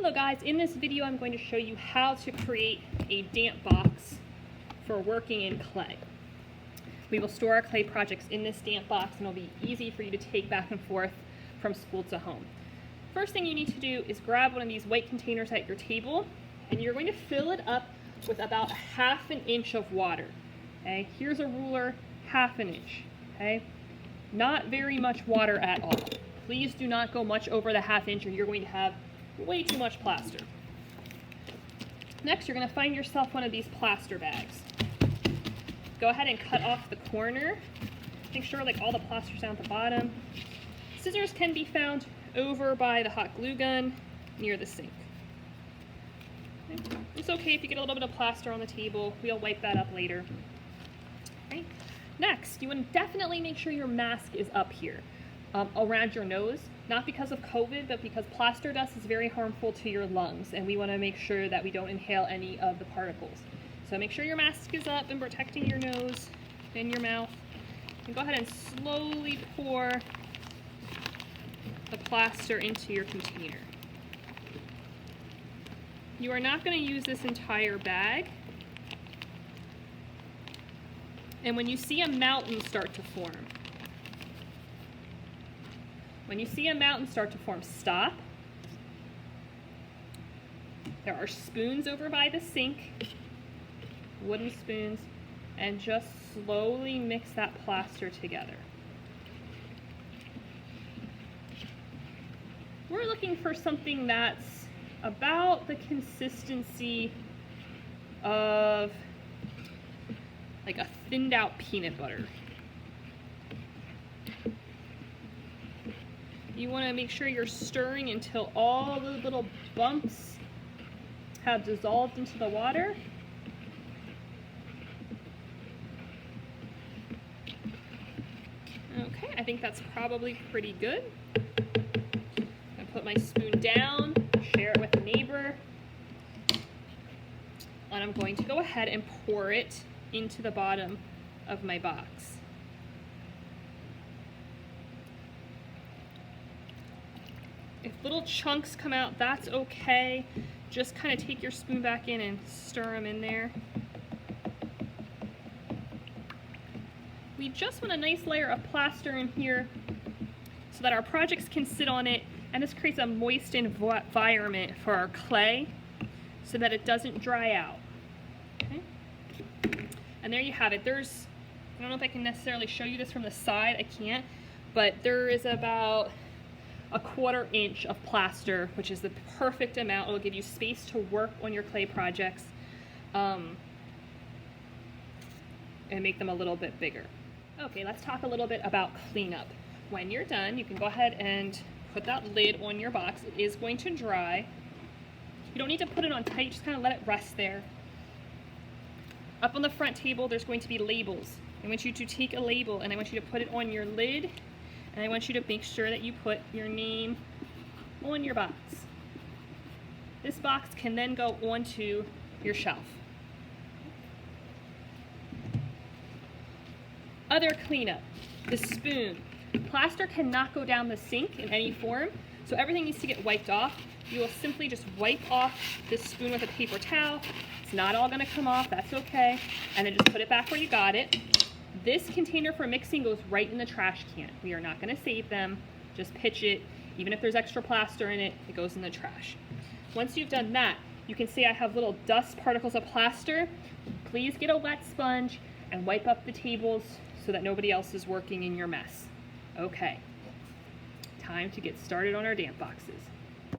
Hello guys, in this video I'm going to show you how to create a damp box for working in clay. We will store our clay projects in this damp box and it'll be easy for you to take back and forth from school to home. First thing you need to do is grab one of these white containers at your table and you're going to fill it up with about 1/2 inch of water. Okay, here's a ruler, 1/2 inch. Okay, not very much water at all. Please do not go much over the 1/2 inch or you're going to have way too much plaster. Next, you're going to find yourself one of these plaster bags. Go ahead and cut off the corner. Make sure like all the plaster's down at the bottom. Scissors can be found over by the hot glue gun near the sink. Okay. It's okay if you get a little bit of plaster on the table. We'll wipe that up later. Okay. Next, you want to definitely make sure your mask is up here around your nose. Not because of COVID, but because plaster dust is very harmful to your lungs, and we want to make sure that we don't inhale any of the particles. So make sure your mask is up and protecting your nose and your mouth. And go ahead and slowly pour the plaster into your container. You are not going to use this entire bag. And when you see a mountain start to form, stop. There are spoons over by the sink, wooden spoons, and just slowly mix that plaster together. We're looking for something that's about the consistency of like a thinned out peanut butter. You want to make sure you're stirring until all the little bumps have dissolved into the water. Okay, I think that's probably pretty good. I put my spoon down, share it with a neighbor, and I'm going to go ahead and pour it into the bottom of my box. If little chunks come out, that's okay. Just kind of take your spoon back in and stir them in there. We just want a nice layer of plaster in here so that our projects can sit on it, and this creates a moist environment for our clay so that it doesn't dry out. Okay? And there you have it. I don't know if I can necessarily show you this from the side, I can't, but there is about 1/4 inch of plaster, which is the perfect amount. It'll give you space to work on your clay projects and make them a little bit bigger. Okay, let's talk a little bit about cleanup. When you're done, you can go ahead and put that lid on your box. It is going to dry. You don't need to put it on tight, just kind of let it rest there. Up on the front table, there's going to be labels. I want you to take a label and I want you to put it on your lid. And I want you to make sure that you put your name on your box. This box can then go onto your shelf. Other cleanup, the spoon. Plaster cannot go down the sink in any form, so everything needs to get wiped off. You will simply just wipe off this spoon with a paper towel. It's not all gonna come off, that's okay. And then just put it back where you got it. This container for mixing goes right in the trash can. We are not going to save them. Just pitch it. Even if there's extra plaster in it, it goes in the trash. Once you've done that, you can see I have little dust particles of plaster. Please get a wet sponge and wipe up the tables so that nobody else is working in your mess. Okay, time to get started on our damp boxes.